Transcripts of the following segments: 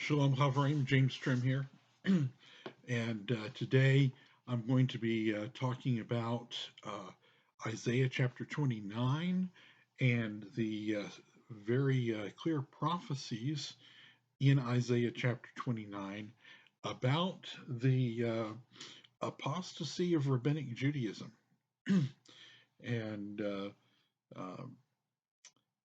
Shalom Havraim, James Trim here. And today I'm going to be talking about Isaiah chapter 29 and the very clear prophecies in Isaiah chapter 29 about the apostasy of Rabbinic Judaism. and um,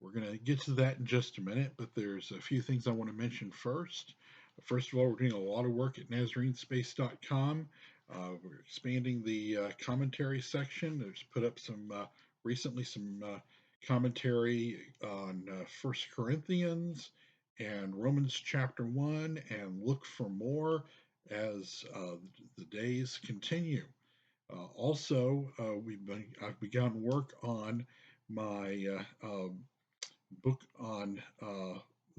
We're going to get to that in just a minute, but there's a few things I want to mention first. First of all, we're doing a lot of work at NazareneSpace.com. We're expanding the commentary section. There's put up some recently some commentary on 1 Corinthians and Romans chapter 1, and look for more as the days continue. I've begun work on my book on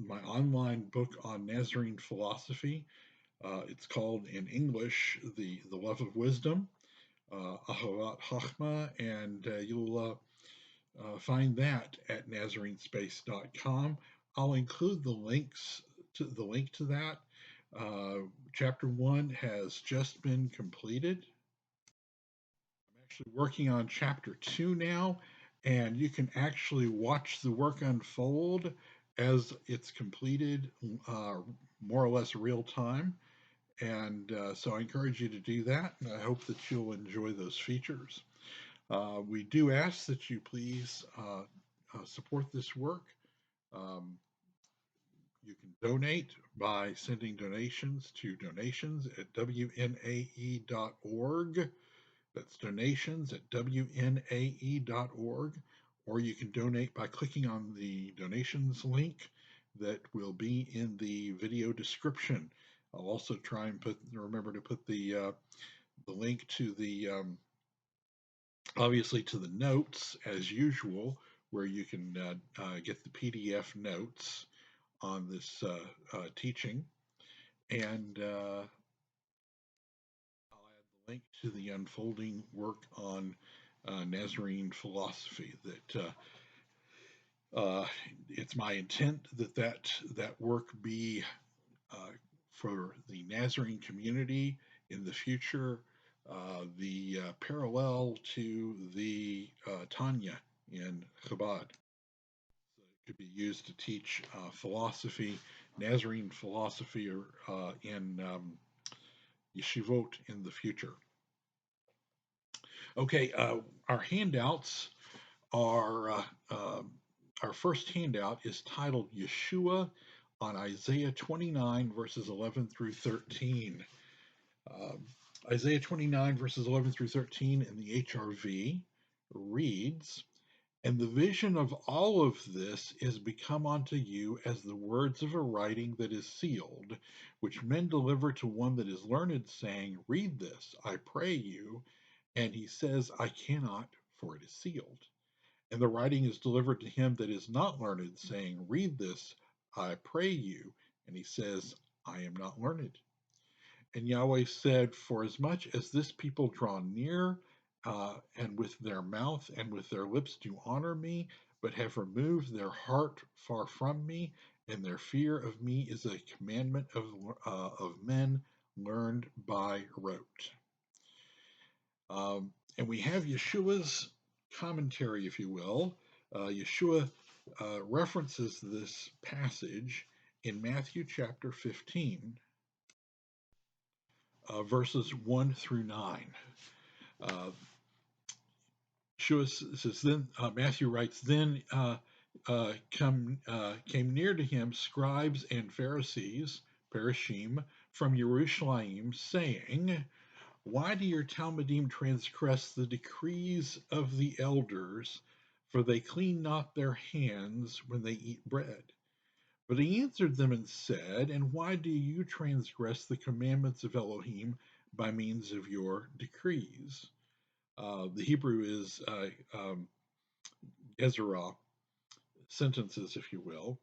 my online book on Nazarene philosophy. It's called in English the Love of Wisdom, Ahavat Chachma, and you'll find that at NazareneSpace.com. I'll include the link to that. Chapter 1 has just been completed. I'm actually working on chapter 2 now, and you can actually watch the work unfold as it's completed, more or less real time. And so I encourage you to do that, and I hope that you'll enjoy those features. We do ask that you please support this work. Um, you can donate by sending donations to donations@wnae.org. That's donations at wnae.org, or you can donate by clicking on the donations link that will be in the video description. I'll also try and remember to put the link to the obviously to the notes as usual, where you can get the PDF notes on this teaching, and link to the unfolding work on Nazarene philosophy. That it's my intent that work be for the Nazarene community in the future, the parallel to the Tanya in Chabad. So it could be used to teach philosophy, Nazarene philosophy, in yeshivot in the future. Okay, our handouts are, our first handout is titled Yeshua on Isaiah 29, verses 11 through 13. Isaiah 29, verses 11 through 13 in the HRV reads, "And the vision of all of this is become unto you as the words of a writing that is sealed, which men deliver to one that is learned, saying, Read this, I pray you. And he says, I cannot, for it is sealed. And the writing is delivered to him that is not learned, saying, Read this, I pray you. And he says, I am not learned. And Yahweh said, Forasmuch as this people draw near, and with their mouth and with their lips do honor me, but have removed their heart far from me, and their fear of me is a commandment of men learned by rote." And we have Yeshua's commentary, if you will. Yeshua references this passage in Matthew chapter 15, verses 1 through 9. Yeshua says, then Matthew writes, then came near to him scribes and Pharisees, Parashim, from Jerusalem, saying, Why do your Talmudim transgress the decrees of the elders? For they clean not their hands when they eat bread. But he answered them and said, And why do you transgress the commandments of Elohim by means of your decrees? The Hebrew is Gezerah, sentences, if you will.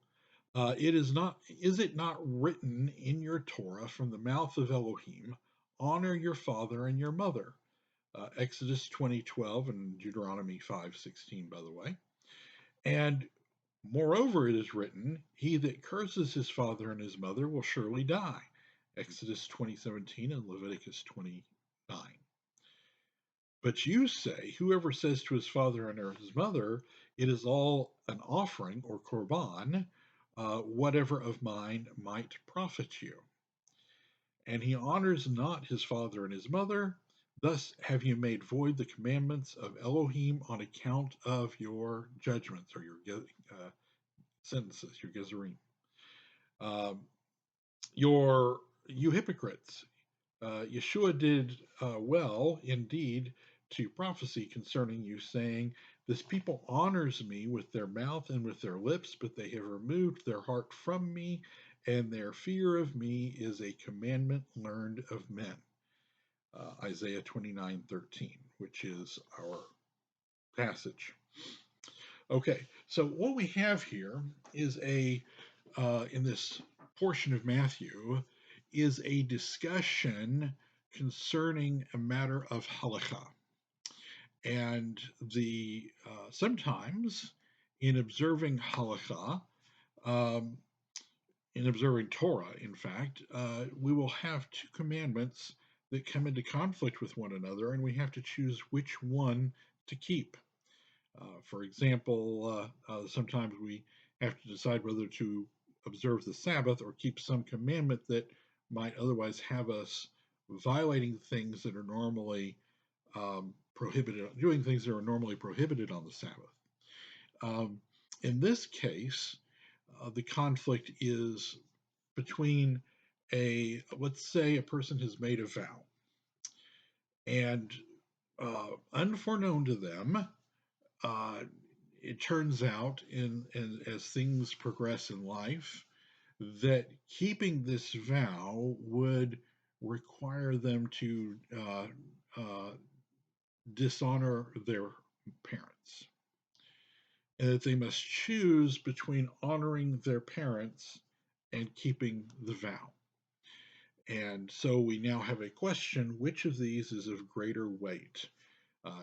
Is it not written in your Torah from the mouth of Elohim, honor your father and your mother? Exodus 20:12 and Deuteronomy 5:16, by the way. And Moreover, it is written, he that curses his father and his mother will surely die. Exodus 20:17 and Leviticus 29. But you say, whoever says to his father and his mother, it is all an offering or korban, whatever of mine might profit you. And he honors not his father and his mother. Thus have you made void the commandments of Elohim on account of your judgments or your sentences, your gezerim. You hypocrites, Yeshua did well indeed to prophecy concerning you, saying, this people honors me with their mouth and with their lips, but they have removed their heart from me, and their fear of me is a commandment learned of men. Isaiah 29:13, which is our passage. Okay, so what we have here is in this portion of Matthew, is a discussion concerning a matter of halakha. And sometimes in observing halakha, um, in observing Torah, in fact, we will have two commandments that come into conflict with one another, and we have to choose which one to keep. For example, sometimes we have to decide whether to observe the Sabbath or keep some commandment that might otherwise have us violating things that are normally prohibited, doing things that are normally prohibited on the Sabbath. In this case, the conflict is between let's say a person has made a vow, and unforeknown to them, it turns out, as things progress in life, that keeping this vow would require them to dishonor their parents, and that they must choose between honoring their parents and keeping the vow. And so we now have a question, which of these is of greater weight?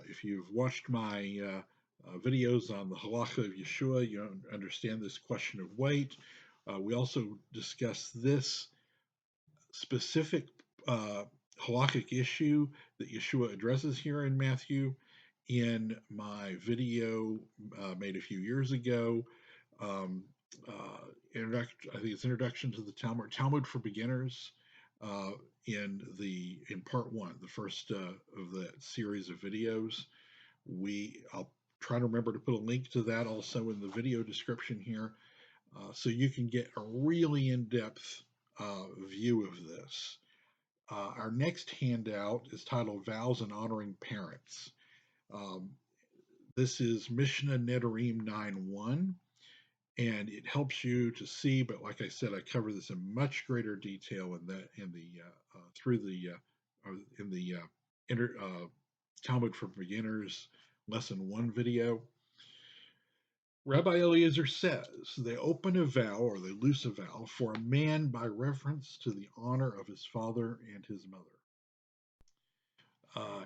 If you've watched my videos on the halacha of Yeshua, you understand this question of weight. We also discuss this specific halakhic issue that Yeshua addresses here in Matthew in my video made a few years ago. I think it's Introduction to the Talmud for Beginners. In part one, the first of the series of videos. I'll try to remember to put a link to that also in the video description here, so you can get a really in-depth view of this. Our next handout is titled Vows and Honoring Parents. This is Mishnah Nedarim 9:1, and it helps you to see. But like I said, I cover this in much greater detail in the Talmud for Beginners Lesson 1 video. Rabbi Eliezer says they open a vow or they loose a vow for a man by reference to the honor of his father and his mother.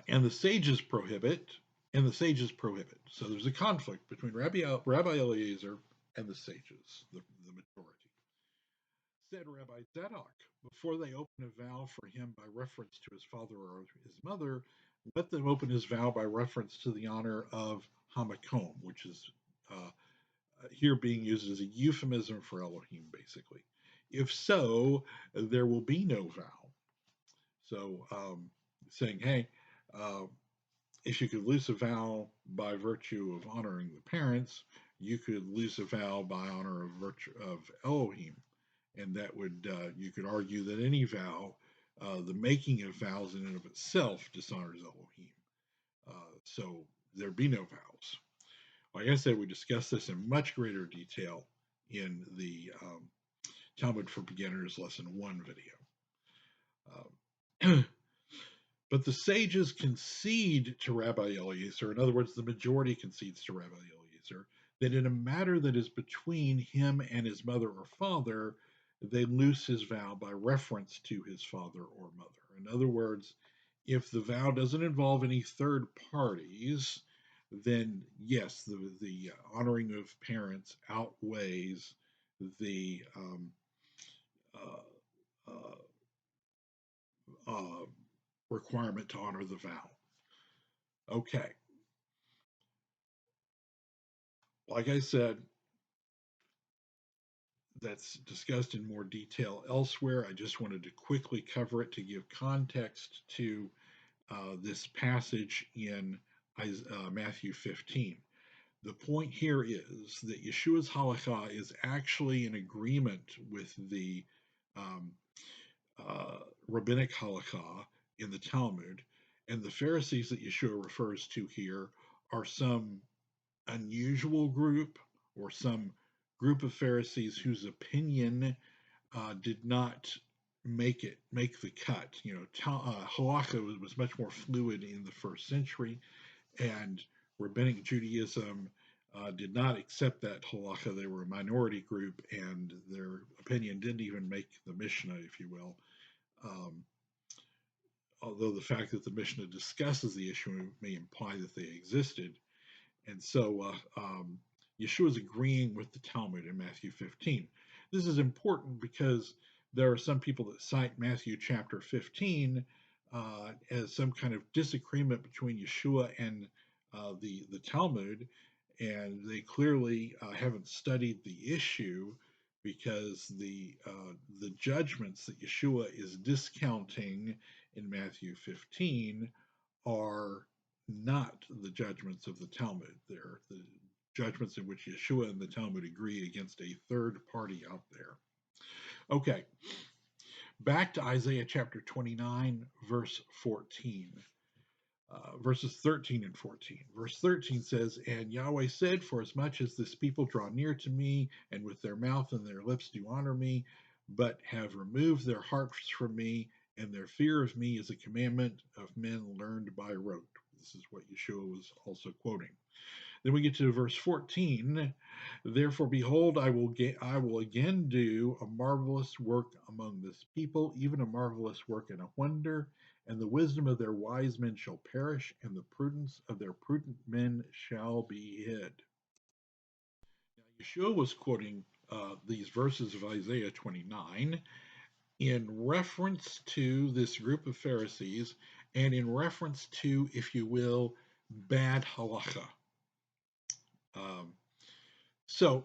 And the sages prohibit. So there's a conflict between Rabbi Eliezer and the sages, the majority. Said Rabbi Zadok, before they open a vow for him by reference to his father or his mother, let them open his vow by reference to the honor of Hamakom, which is here being used as a euphemism for Elohim, basically. If so, there will be no vow. So saying, hey, if you could loose a vow by virtue of honoring the parents, you could loose a vow by honor of virtue of Elohim. And that would, you could argue that any vow, the making of vows in and of itself dishonors Elohim. So there'd be no vows. Like I said, we discussed this in much greater detail in the Talmud for Beginners Lesson 1 video. But the sages concede to Rabbi Eliezer, in other words, the majority concedes to Rabbi Eliezer, that in a matter that is between him and his mother or father, they loose his vow by reference to his father or mother. In other words, if the vow doesn't involve any third parties, then yes, the honoring of parents outweighs the uh, uh, uh, requirement to honor the vow. Okay, like I said, that's discussed in more detail elsewhere. I just wanted to quickly cover it to give context to this passage in Matthew 15. The point here is that Yeshua's halakha is actually in agreement with the um, rabbinic halakha in the Talmud, and the Pharisees that Yeshua refers to here are some unusual group or some group of Pharisees whose opinion did not make the cut. You know, halakha was much more fluid in the first century, and Rabbinic Judaism did not accept that halakha. They were a minority group, and their opinion didn't even make the Mishnah, if you will. Um, Although the fact that the Mishnah discusses the issue may imply that they existed. And so Yeshua is agreeing with the Talmud in Matthew 15. This is important because there are some people that cite Matthew chapter 15 as some kind of disagreement between Yeshua and the Talmud, and they clearly haven't studied the issue because the judgments that Yeshua is discounting in Matthew 15 are not the judgments of the Talmud. They're the judgments in which Yeshua and the Talmud agree against a third party out there. Okay, back to Isaiah chapter 29, verse 14. Verses 13 and 14. Verse 13 says, And Yahweh said, For as much as this people draw near to me, and with their mouth and their lips do honor me, but have removed their hearts from me, and their fear of me is a commandment of men learned by rote. This is what Yeshua was also quoting. Then we get to verse 14. Therefore, behold, I will again do a marvelous work among this people, even a marvelous work and a wonder, and the wisdom of their wise men shall perish, and the prudence of their prudent men shall be hid. Now, Yeshua was quoting these verses of Isaiah 29 in reference to this group of Pharisees and in reference to, if you will, bad halacha. So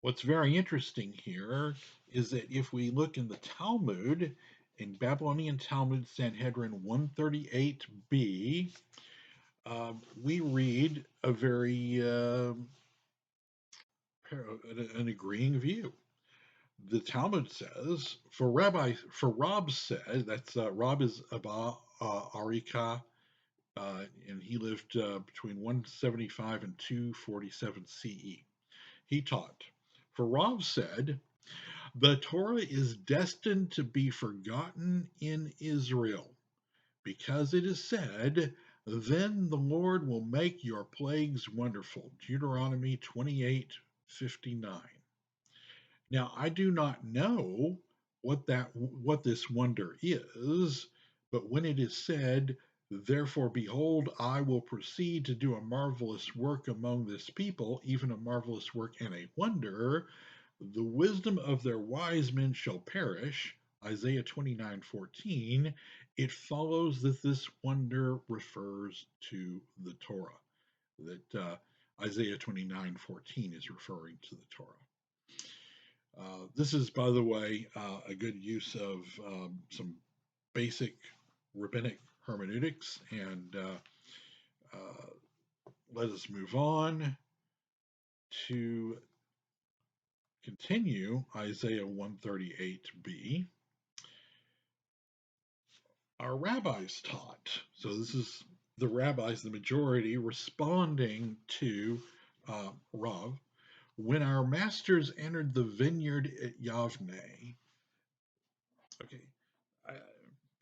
what's very interesting here is that if we look in the Talmud, in Babylonian Talmud Sanhedrin 138b, we read a very an agreeing view. The Talmud says, for Rab said, that's Rab is Abba Arika, and he lived between 175 and 247 CE. He taught, for Rav said, the Torah is destined to be forgotten in Israel, because it is said, then the Lord will make your plagues wonderful. Deuteronomy 28:59. Now, I do not know what this wonder is, but when it is said, therefore, behold, I will proceed to do a marvelous work among this people, even a marvelous work and a wonder, the wisdom of their wise men shall perish, Isaiah 29:14, it follows that this wonder refers to the Torah, that Isaiah 29:14 is referring to the Torah. This is, by the way, a good use of some basic rabbinic hermeneutics, and let us move on to continue Isaiah 138b. Our rabbis taught, so this is the rabbis, the majority, responding to Rav, when our masters entered the vineyard at Yavne. Okay, I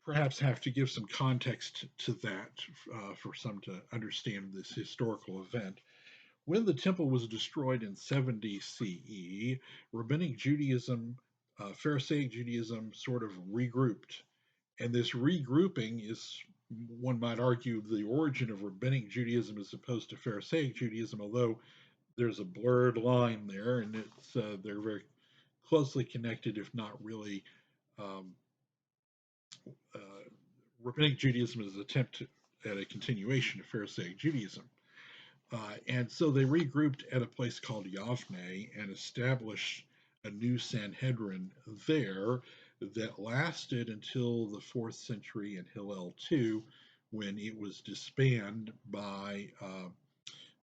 perhaps have to give some context to that for some to understand this historical event. When the temple was destroyed in 70 CE, Rabbinic Judaism, Pharisaic Judaism sort of regrouped. And this regrouping is one might argue the origin of Rabbinic Judaism as opposed to Pharisaic Judaism, although there's a blurred line there, and they're very closely connected, if not really. Um, uh, Rabbinic Judaism is an attempt at a continuation of Pharisaic Judaism. And so they regrouped at a place called Yavne and established a new Sanhedrin there that lasted until the 4th century in Hillel II, when it was disbanded by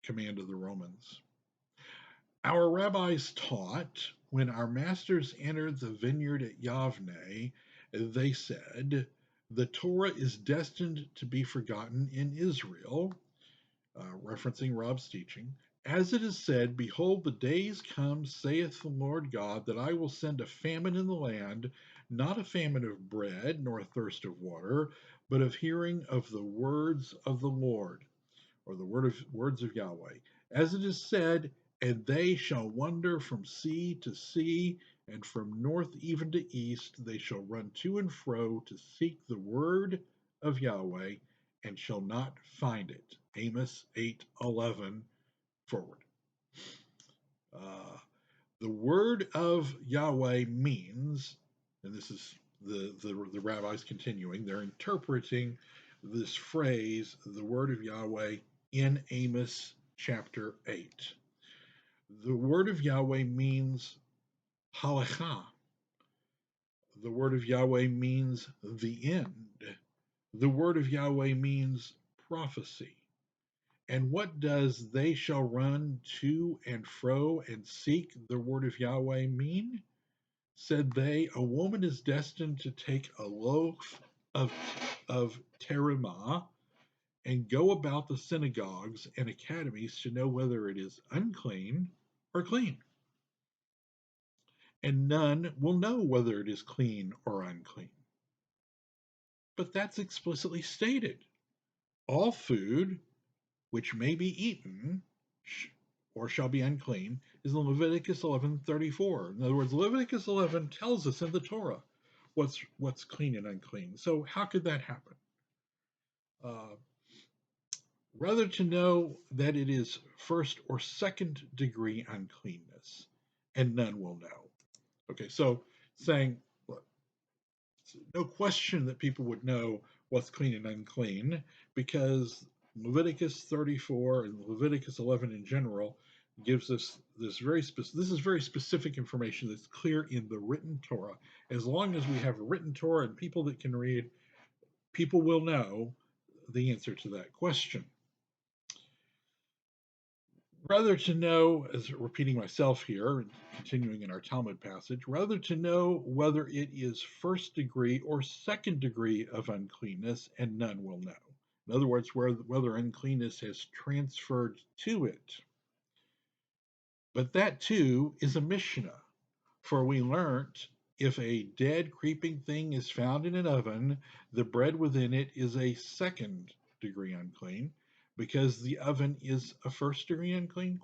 command of the Romans. Our rabbis taught when our masters entered the vineyard at Yavne, they said, the Torah is destined to be forgotten in Israel, referencing Rob's teaching. As it is said, behold, the days come, saith the Lord God, that I will send a famine in the land, not a famine of bread, nor a thirst of water, but of hearing of the words of the Lord, or the words of Yahweh. As it is said, and they shall wander from sea to sea, and from north even to east. They shall run to and fro to seek the word of Yahweh, and shall not find it. Amos 8:11 forward. The word of Yahweh means, and this is the rabbis continuing, they're interpreting this phrase, the word of Yahweh, in Amos chapter 8. The word of Yahweh means halakha. The word of Yahweh means the end. The word of Yahweh means prophecy. And what does they shall run to and fro and seek the word of Yahweh mean? Said they, a woman is destined to take a loaf of terumah and go about the synagogues and academies to know whether it is unclean or clean. And none will know whether it is clean or unclean. But that's explicitly stated. All food which may be eaten or shall be unclean is in Leviticus 11:34. In other words, Leviticus 11 tells us in the Torah what's clean and unclean. So how could that happen? Rather to know that it is first or second degree uncleanness, and none will know. Okay, so saying, look, no question that people would know what's clean and unclean, because Leviticus 34 and Leviticus 11 in general gives us this this is very specific information that's clear in the written Torah. As long as we have a written Torah and people that can read, people will know the answer to that question. Rather to know, as repeating myself here and continuing in our Talmud passage, rather to know whether it is first degree or second degree of uncleanness, and none will know. In other words, whether uncleanness has transferred to it. But that too is a Mishnah, for we learnt if a dead creeping thing is found in an oven, the bread within it is a second degree unclean, because the oven is a first degree unclean, ?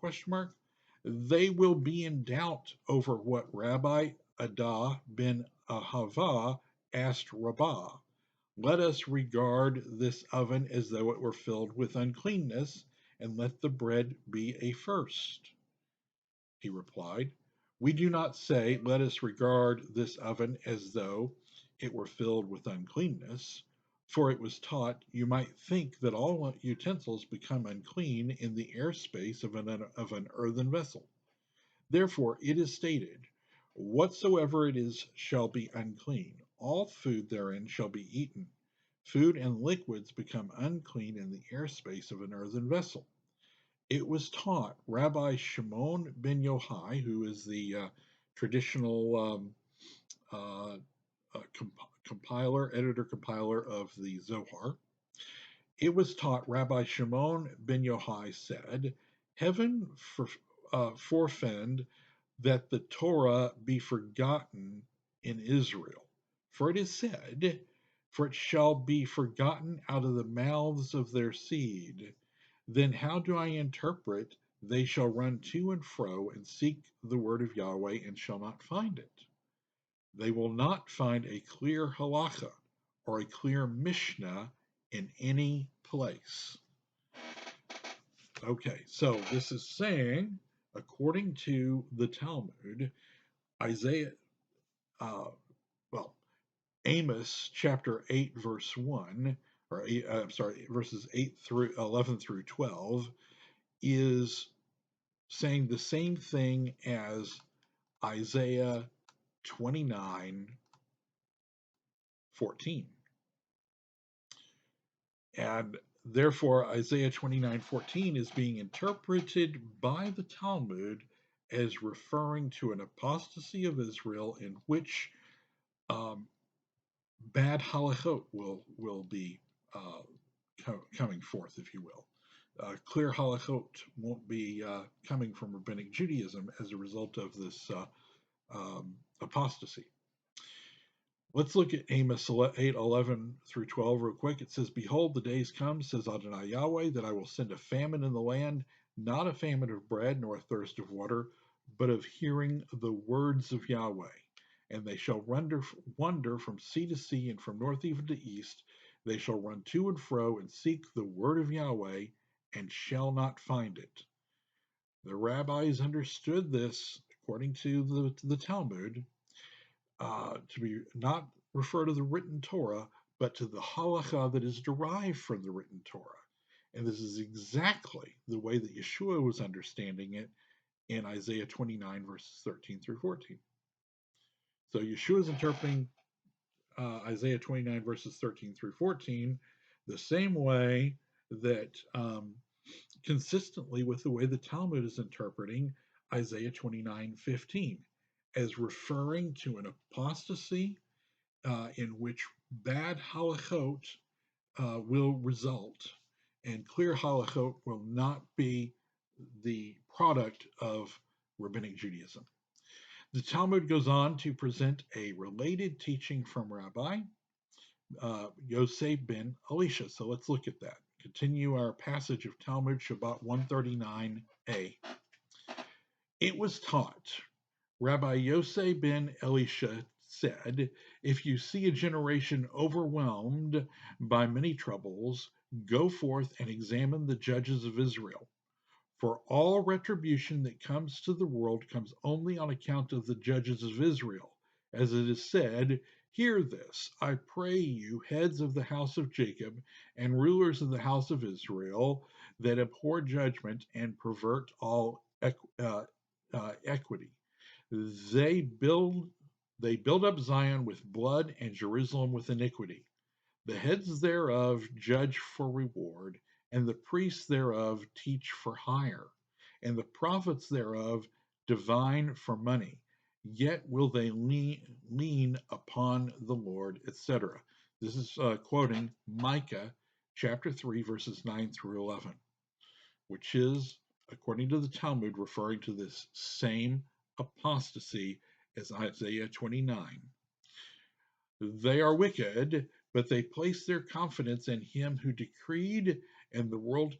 They will be in doubt over what Rabbi Adah ben Ahava asked Rabbah. Let us regard this oven as though it were filled with uncleanness, and let the bread be a first. He replied, we do not say, let us regard this oven as though it were filled with uncleanness, for it was taught, you might think that all utensils become unclean in the airspace of an earthen vessel. Therefore it is stated, whatsoever it is shall be unclean. All food therein shall be eaten. Food and liquids become unclean in the airspace of an earthen vessel. It was taught Rabbi Shimon ben Yochai, who is the traditional editor-compiler of the Zohar. It was taught Rabbi Shimon ben Yochai said, heaven forfend that the Torah be forgotten in Israel. For it is said, for it shall be forgotten out of the mouths of their seed. Then how do I interpret, they shall run to and fro and seek the word of Yahweh and shall not find it? They will not find a clear halacha or a clear mishnah in any place. Okay, so this is saying, according to the Talmud, Isaiah, uh, well, Amos chapter 8, verse 1, or verses 8 through 11 through 12, is saying the same thing as Isaiah 29:14. And therefore, Isaiah 29:14 is being interpreted by the Talmud as referring to an apostasy of Israel in which um, bad halachot will be coming forth, if you will. Clear halachot won't be coming from Rabbinic Judaism as a result of this apostasy. Let's look at Amos 8:11 through 12 real quick. It says, "Behold, the days come, says Adonai Yahweh, that I will send a famine in the land, not a famine of bread, nor a thirst of water, but of hearing the words of Yahweh. And they shall wander from sea to sea, and from north even to east. They shall run to and fro, and seek the word of Yahweh, and shall not find it." The rabbis understood this, according to the Talmud, to be not refer to the written Torah, but to the halacha that is derived from the written Torah. And this is exactly the way that Yeshua was understanding it in Isaiah 29, verses 13 through 14. So Yeshua is interpreting Isaiah 29, verses 13 through 14, the same way that consistently with the way the Talmud is interpreting Isaiah 29:15, as referring to an apostasy in which bad halachot will result, and clear halachot will not be the product of Rabbinic Judaism. The Talmud goes on to present a related teaching from Rabbi Yosef ben Elisha. So let's look at that. Continue our passage of Talmud Shabbat 139a. It was taught, Rabbi Yosef ben Elisha said, "If you see a generation overwhelmed by many troubles, go forth and examine the judges of Israel. For all retribution that comes to the world comes only on account of the judges of Israel. As it is said, hear this, I pray you, heads of the house of Jacob and rulers of the house of Israel, that abhor judgment and pervert all equity. They build up Zion with blood and Jerusalem with iniquity. The heads thereof judge for reward, and the priests thereof teach for hire, and the prophets thereof divine for money. Yet will they lean upon the Lord," etc. This is quoting Micah chapter 3, verses 9 through 11, which is, according to the Talmud, referring to this same apostasy as Isaiah 29. They are wicked, but they place their confidence in him who decreed, and the world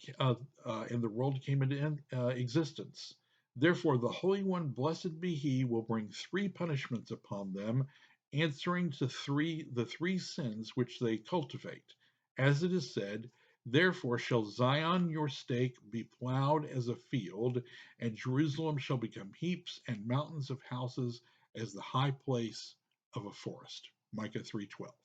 came into existence. Therefore, the Holy One, blessed be He, will bring three punishments upon them, answering to the three sins which they cultivate. As it is said, "Therefore shall Zion your stake be plowed as a field, and Jerusalem shall become heaps and mountains of houses as the high place of a forest." Micah 3:12.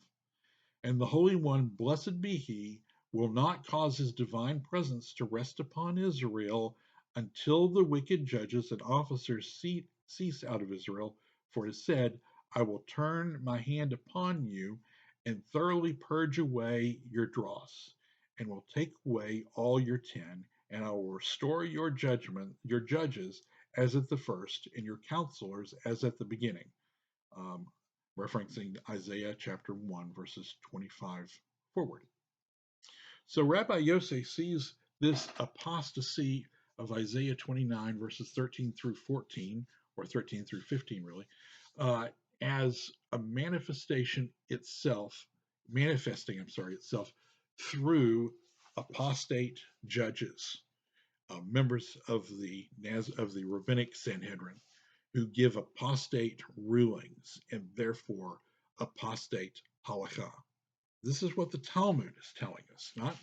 "And the Holy One, blessed be He, will not cause His divine presence to rest upon Israel until the wicked judges and officers cease out of Israel. For it is said, I will turn my hand upon you and thoroughly purge away your dross, and will take away all your tin, and I will restore your judges as at the first, and your counselors as at the beginning." Referencing Isaiah chapter 1, verses 25 forward. So Rabbi Yosef sees this apostasy of Isaiah 29, verses 13 through 14, or 13 through 15, really, as a manifesting itself through apostate judges, members of the Rabbinic Sanhedrin, who give apostate rulings and therefore apostate halakha. This is what the Talmud is telling us, not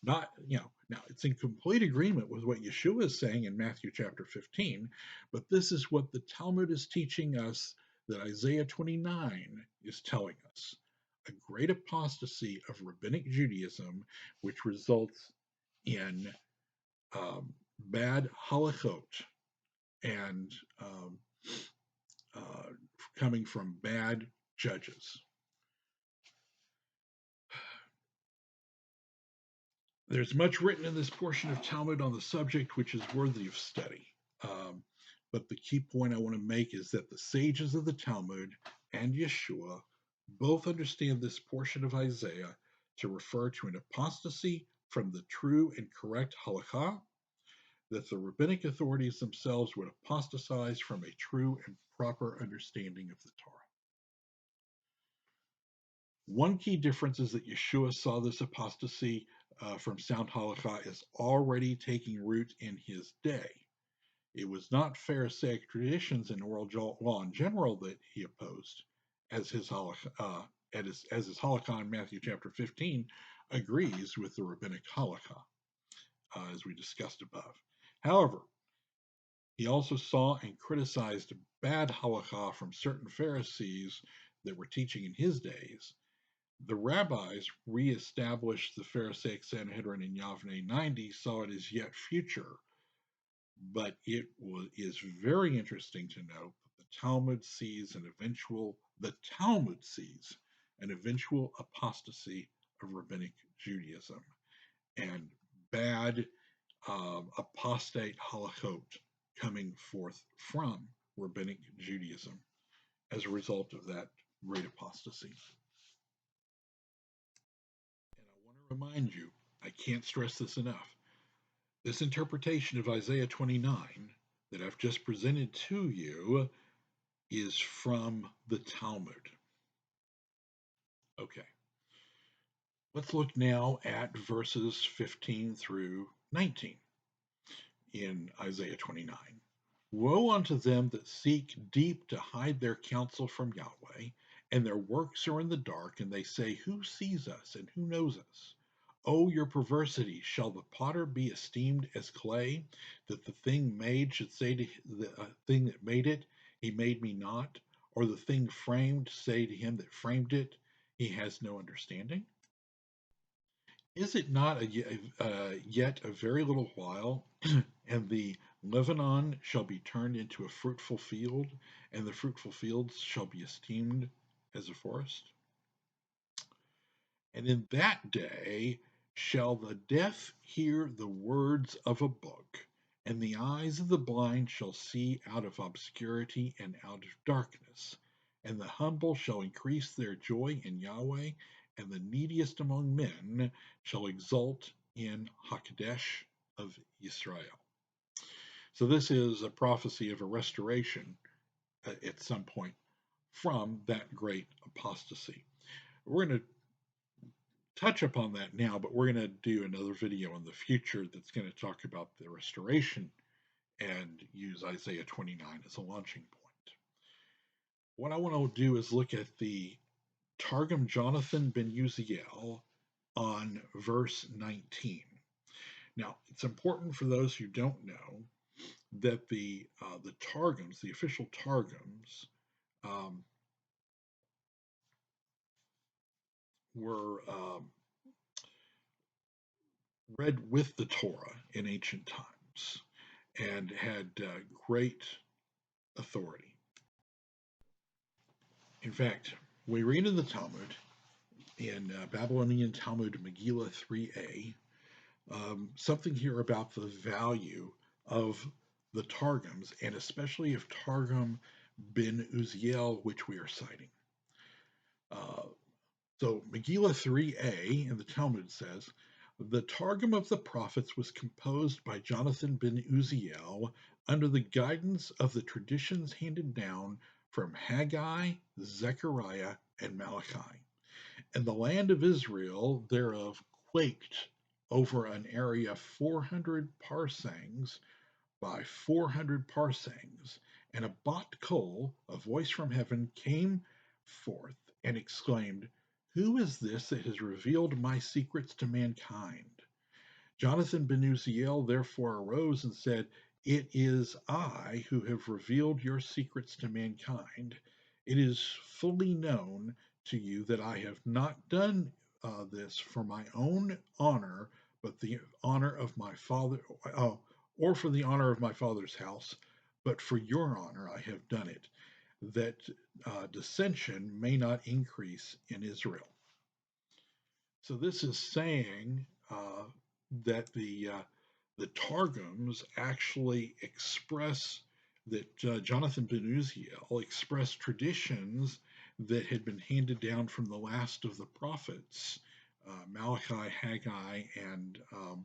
now it's in complete agreement with what Yeshua is saying in Matthew chapter 15, but this is what the Talmud is teaching us that Isaiah 29 is telling us. A great apostasy of Rabbinic Judaism, which results in bad halachot and uh, coming from bad judges. There's much written in this portion of Talmud on the subject which is worthy of study. Um, but the key point I want to make is that the sages of the Talmud and Yeshua both understand this portion of Isaiah to refer to an apostasy from the true and correct halakha, that the rabbinic authorities themselves would apostatize from a true and proper understanding of the Torah. One key difference is that Yeshua saw this apostasy from sound halakha as already taking root in his day. It was not Pharisaic traditions and oral law in general that he opposed, as his halakha, in Matthew chapter 15 agrees with the rabbinic halakha, as we discussed above. However, he also saw and criticized bad halakha from certain Pharisees that were teaching in his days. The rabbis re-established the Pharisaic Sanhedrin in Yavneh 90, saw it as yet future, but is very interesting to note that the Talmud sees an eventual apostasy of Rabbinic Judaism and bad apostate halachot coming forth from Rabbinic Judaism as a result of that great apostasy. And I want to remind you, I can't stress this enough, this interpretation of Isaiah 29 that I've just presented to you is from the Talmud. Okay. Let's look now at verses 15 through 19 in Isaiah 29. Woe unto them that seek deep to hide their counsel from Yahweh, and their works are in the dark, and they say, Who sees us, and who knows us? O your perversity, shall the potter be esteemed as clay, that the thing made should say to the thing that made it, He made me not? Or the thing framed say to him that framed it, He has no understanding? Is it not yet a very little while, and the Lebanon shall be turned into a fruitful field, and the fruitful fields shall be esteemed as a forest? And in that day shall the deaf hear the words of a book, and the eyes of the blind shall see out of obscurity and out of darkness. And the humble shall increase their joy in Yahweh, and the neediest among men shall exult in Hakadesh of Israel. So this is a prophecy of a restoration at some point from that great apostasy. We're going to touch upon that now, but we're going to do another video in the future that's going to talk about the restoration and use Isaiah 29 as a launching point. What I want to do is look at the Targum Jonathan ben Uziel on verse 19. Now, it's important for those who don't know that the Targums, the official Targums, were read with the Torah in ancient times and had great authority. In fact, we read in the Talmud, in Babylonian Talmud Megillah 3a, something here about the value of the Targums, and especially of Targum ben Uziel, which we are citing. So Megillah 3a in the Talmud says, the Targum of the prophets was composed by Jonathan ben Uziel under the guidance of the traditions handed down from Haggai, Zechariah, and Malachi. And the land of Israel thereof quaked over an area 400 parsangs by 400 parsangs, and a bat kol, a voice from heaven, came forth and exclaimed, Who is this that has revealed my secrets to mankind? Jonathan ben Uziel therefore arose and said, It is I who have revealed your secrets to mankind. It is fully known to you that I have not done this for my own honor, but the honor of my father, or for the honor of my father's house, but for your honor I have done it, that dissension may not increase in Israel. So this is saying that the Targums actually express that Jonathan ben Uziel expressed traditions that had been handed down from the last of the prophets, Malachi, Haggai, and uh,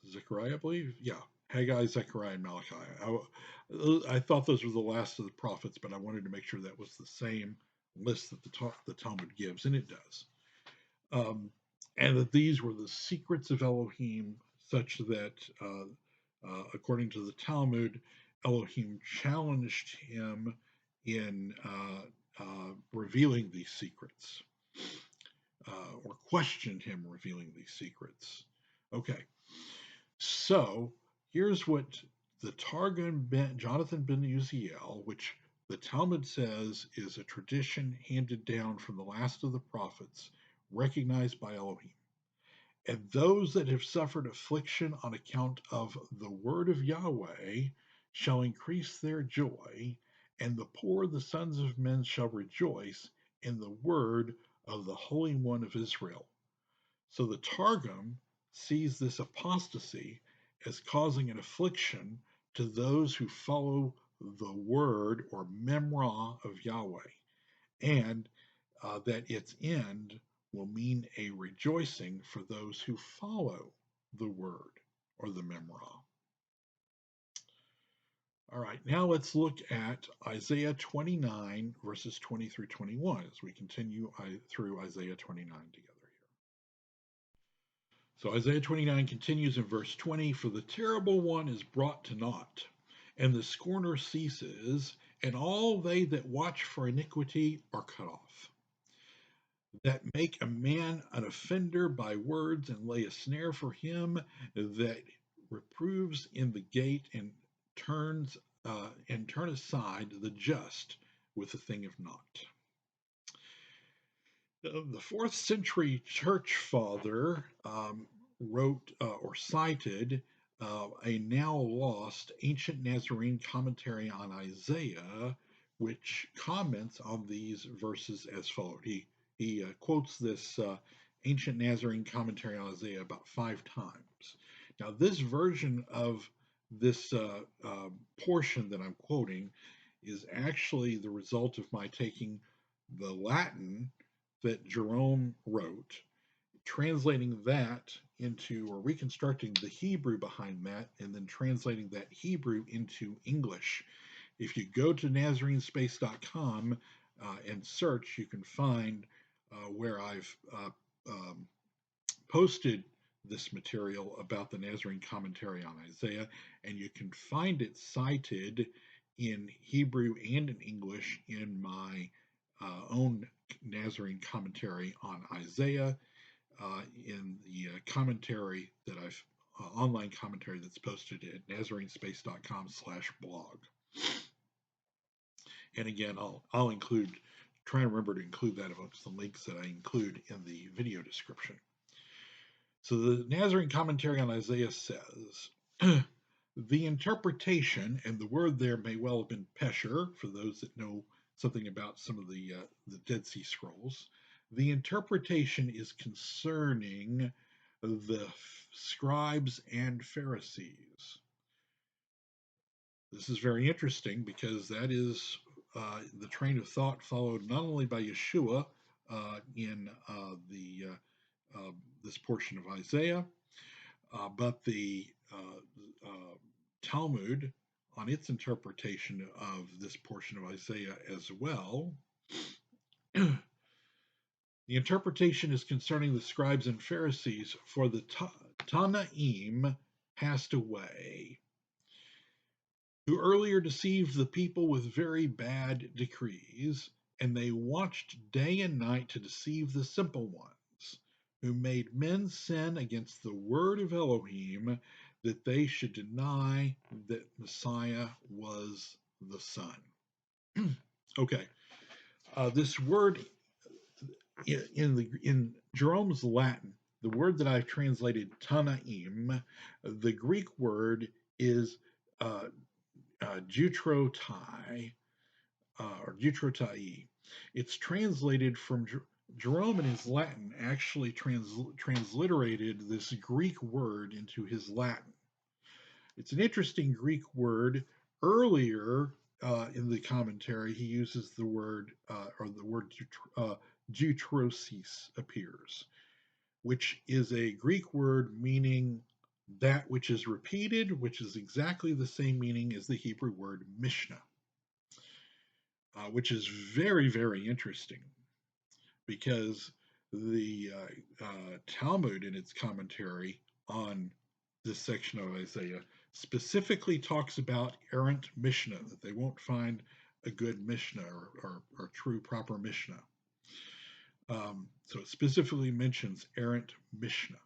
Zechariah, I believe. Yeah, Haggai, Zechariah, and Malachi. I thought those were the last of the prophets, but I wanted to make sure that was the same list that the Talmud gives, and it does. And that these were the secrets of Elohim, such that, according to the Talmud, Elohim challenged him in revealing these secrets, or questioned him revealing these secrets. Okay, so here's what the Targum Jonathan ben Uziel, which the Talmud says is a tradition handed down from the last of the prophets, recognized by Elohim. And those that have suffered affliction on account of the word of Yahweh shall increase their joy, and the poor, the sons of men, shall rejoice in the word of the Holy One of Israel. So the Targum sees this apostasy as causing an affliction to those who follow the word or memra of Yahweh, and that its end will mean a rejoicing for those who follow the word or the memra. All right, now let's look at Isaiah 29, verses 20 through 21, as we continue through Isaiah 29 together. So Isaiah 29 continues in verse 20, For the terrible one is brought to naught, and the scorner ceases, and all they that watch for iniquity are cut off, that make a man an offender by words, and lay a snare for him that reproves in the gate, and turn aside the just with a thing of naught. The 4th century church father wrote or cited a now lost ancient Nazarene commentary on Isaiah, which comments on these verses as followed. He quotes this ancient Nazarene commentary on Isaiah about 5 times. Now, this version of this portion that I'm quoting is actually the result of my taking the Latin that Jerome wrote, translating that into, or reconstructing the Hebrew behind that, and then translating that Hebrew into English. If you go to NazareneSpace.com and search, you can find where I've posted this material about the Nazarene commentary on Isaiah, and you can find it cited in Hebrew and in English in my own Nazarene commentary on Isaiah, in the commentary that I've online commentary that's posted at NazareneSpace.com/blog. And again, I'll try and remember to include that amongst the links that I include in the video description. So the Nazarene commentary on Isaiah says, the interpretation, and the word there may well have been pesher, for those that know something about some of the Dead Sea Scrolls. The interpretation is concerning the scribes and Pharisees. This is very interesting because that is the train of thought followed not only by Yeshua in this portion of Isaiah, but the Talmud on its interpretation of this portion of Isaiah as well. The interpretation is concerning the scribes and Pharisees, for the Tanaim passed away. who earlier deceived the people with very bad decrees, and they watched day and night to deceive the simple ones, who made men sin against the word of Elohim, that they should deny that Messiah was the Son. Okay, this word in Jerome's Latin, the word that I've translated Tanaim, the Greek word is uh, Jutrotai or Jutrotai. It's translated from Jerome in his Latin actually transliterated this Greek word into his Latin. It's an interesting Greek word. Earlier in the commentary, he uses the word, or the word Jutrosis appears, which is a Greek word meaning that which is repeated, which is exactly the same meaning as the Hebrew word Mishnah, which is very, very interesting because the Talmud in its commentary on this section of Isaiah specifically talks about errant Mishnah, that they won't find a good Mishnah or true proper Mishnah. So it specifically mentions errant Mishnah.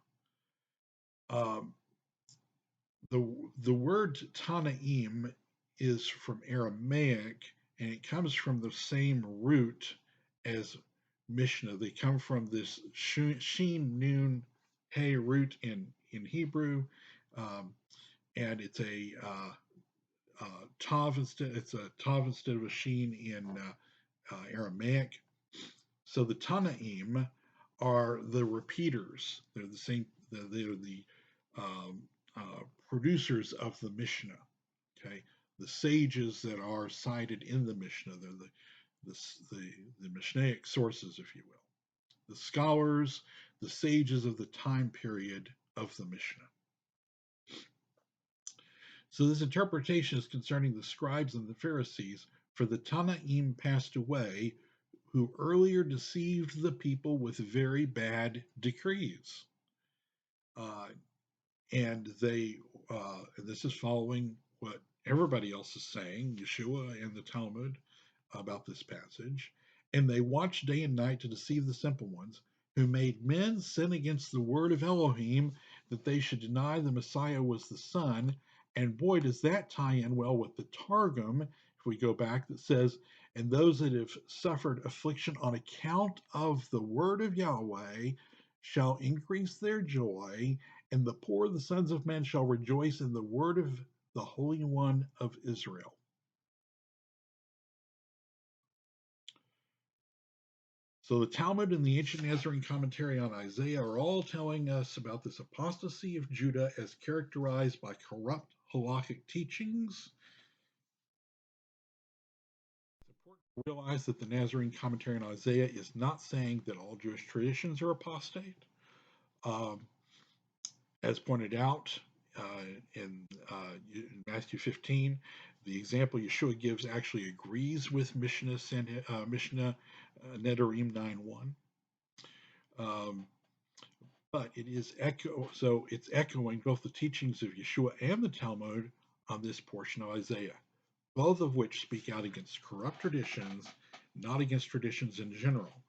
The word Tanaim is from Aramaic, and it comes from the same root as Mishnah. They come from this Shin Nun Hey root in Hebrew, and it's a tav instead. It's a tav instead of a sheen in Aramaic. So the Tanaim are the repeaters. They're the same. They're the producers of the Mishnah. Okay, the sages that are cited in the Mishnah. They're the Mishnaic sources, if you will. The scholars, the sages of the time period of the Mishnah. So this interpretation is concerning the scribes and the Pharisees, for the Tanaim passed away, who earlier deceived the people with very bad decrees. And this is following what everybody else is saying, Yeshua and the Talmud, about this passage. And they watched day and night to deceive the simple ones, who made men sin against the word of Elohim, that they should deny the Messiah was the Son. And boy, does that tie in well with the Targum, if we go back, that says, and those that have suffered affliction on account of the word of Yahweh shall increase their joy, and the poor, the sons of men, shall rejoice in the word of the Holy One of Israel. So the Talmud and the ancient Nazarene Commentary on Isaiah are all telling us about this apostasy of Judah as characterized by corrupt halakhic teachings. It's important to realize that the Nazarene Commentary on Isaiah is not saying that all Jewish traditions are apostate. As pointed out in Matthew 15, the example Yeshua gives actually agrees with Mishnah Nedarim 9:1. But it is it's echoing both the teachings of Yeshua and the Talmud on this portion of Isaiah, both of which speak out against corrupt traditions, not against traditions in general.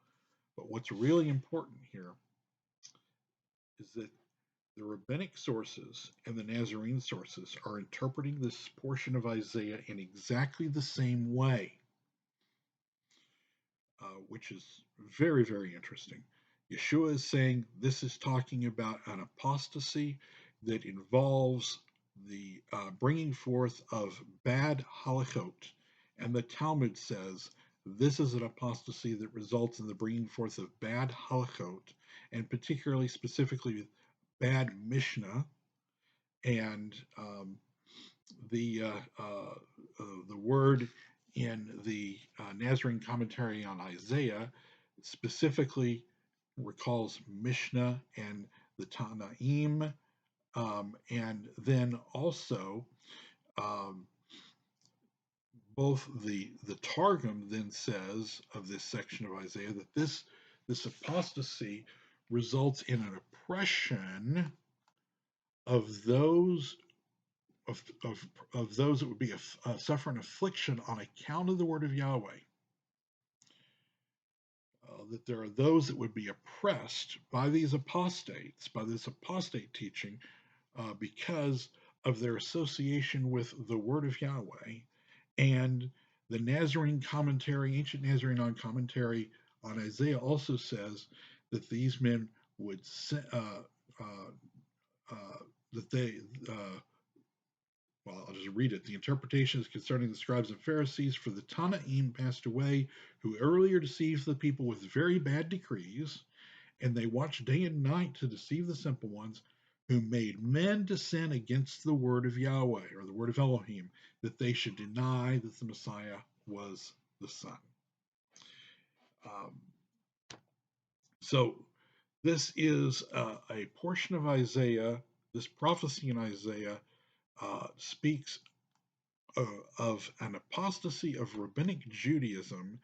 But what's really important here is that the rabbinic sources and the Nazarene sources are interpreting this portion of Isaiah in exactly the same way, which is very, very interesting. Yeshua is saying this is talking about an apostasy that involves the bringing forth of bad halachot, and the Talmud says this is an apostasy that results in the bringing forth of bad halachot, and particularly specifically bad Mishnah, and the word in the Nazarene Commentary on Isaiah specifically recalls Mishnah and the Tanaim, and then also both the Targum then says of this section of Isaiah that this apostasy results in an oppression of those of those that would be suffering affliction on account of the word of Yahweh. That there are those that would be oppressed by these apostates, by this apostate teaching, because of their association with the word of Yahweh. And the Nazarene Commentary, ancient Nazarene commentary on Isaiah, also says that these men would that they well, I'll just read it. The interpretations concerning the scribes and Pharisees, for the Tanaim passed away, who earlier deceived the people with very bad decrees, and they watched day and night to deceive the simple ones, who made men to sin against the word of Yahweh, or the word of Elohim, that they should deny that the Messiah was the Son. So this is a portion of Isaiah. This prophecy in Isaiah speaks of an apostasy of Rabbinic Judaism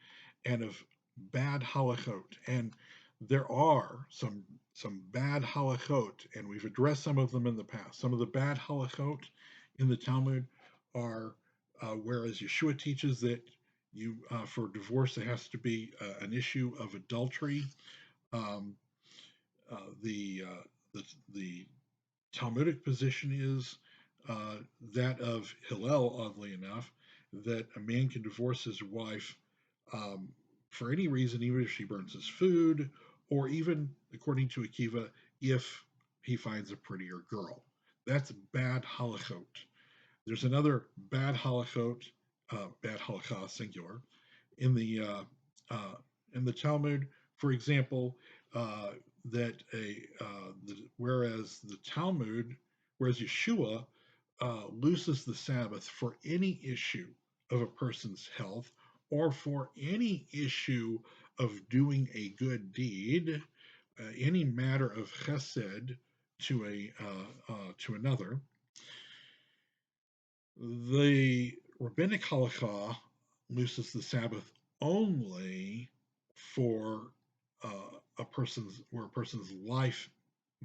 and of bad halachot. And there are some bad halachot, and we've addressed some of them in the past. Some of the bad halachot in the Talmud are whereas Yeshua teaches that for divorce there has to be an issue of adultery. The Talmudic position is that of Hillel, oddly enough, that a man can divorce his wife for any reason, even if she burns his food, or even, according to Akiva, if he finds a prettier girl. That's bad halachot. There's another bad halachot, bad halakha singular, in the Talmud, for example, whereas Yeshua looses the Sabbath for any issue of a person's health or for any issue of doing a good deed, any matter of chesed to another. The Rabbinic halakha looses the Sabbath only for a person's life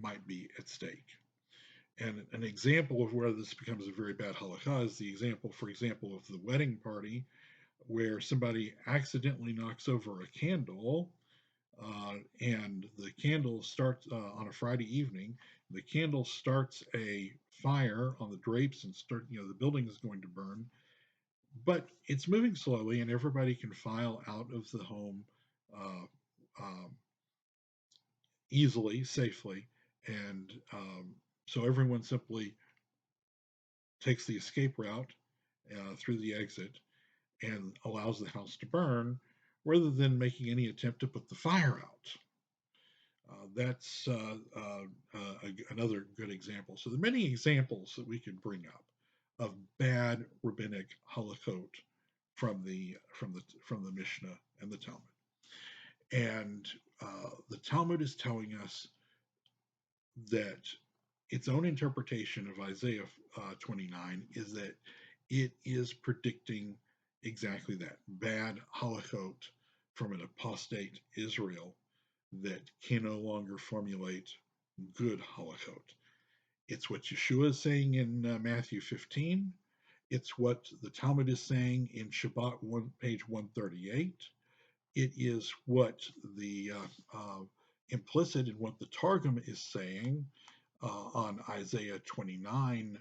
might be at stake. And an example of where this becomes a very bad halakha is the example, for example, of the wedding party, where somebody accidentally knocks over a candle, and the candle starts on a Friday evening. The candle starts a fire on the drapes, and the building is going to burn. But it's moving slowly, and everybody can file out of the home easily, safely, and so everyone simply takes the escape route through the exit and allows the house to burn, rather than making any attempt to put the fire out. That's another good example. So there are many examples that we could bring up of bad rabbinic halachot from the Mishnah and the Talmud. And the Talmud is telling us that its own interpretation of Isaiah 29 is that it is predicting exactly that, bad halachot from an apostate Israel that can no longer formulate good halachot. It's what Yeshua is saying in Matthew 15. It's what the Talmud is saying in Shabbat page 138. It is what the implicit in what the Targum is saying on Isaiah 29,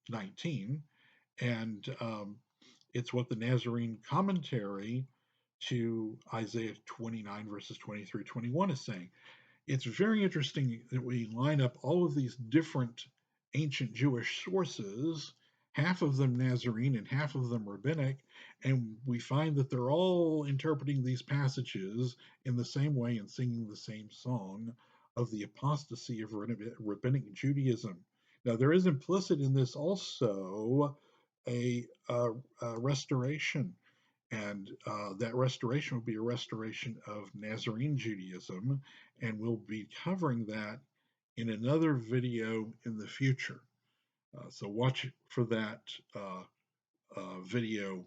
19, and it's what the Nazarene Commentary to Isaiah 29 verses 20 through 21 is saying. It's very interesting that we line up all of these different ancient Jewish sources, half of them Nazarene and half of them Rabbinic, and we find that they're all interpreting these passages in the same way and singing the same song of the apostasy of Rabbinic Judaism. Now, there is implicit in this also a restoration, and that restoration will be a restoration of Nazarene Judaism, and we'll be covering that in another video in the future. So watch for that video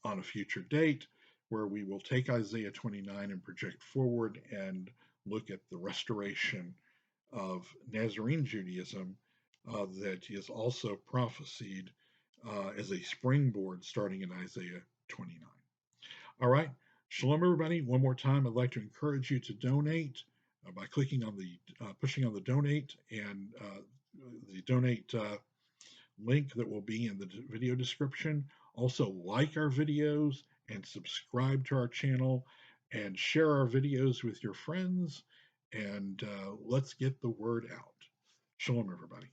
on a future date, where we will take Isaiah 29 and project forward and look at the restoration of Nazarene Judaism that is also prophesied as a springboard starting in Isaiah 29. All right. Shalom, everybody. One more time, I'd like to encourage you to donate by clicking on the pushing on the donate and the donate link that will be in the video description. Also, like our videos and subscribe to our channel and share our videos with your friends. And let's get the word out. Shalom, everybody.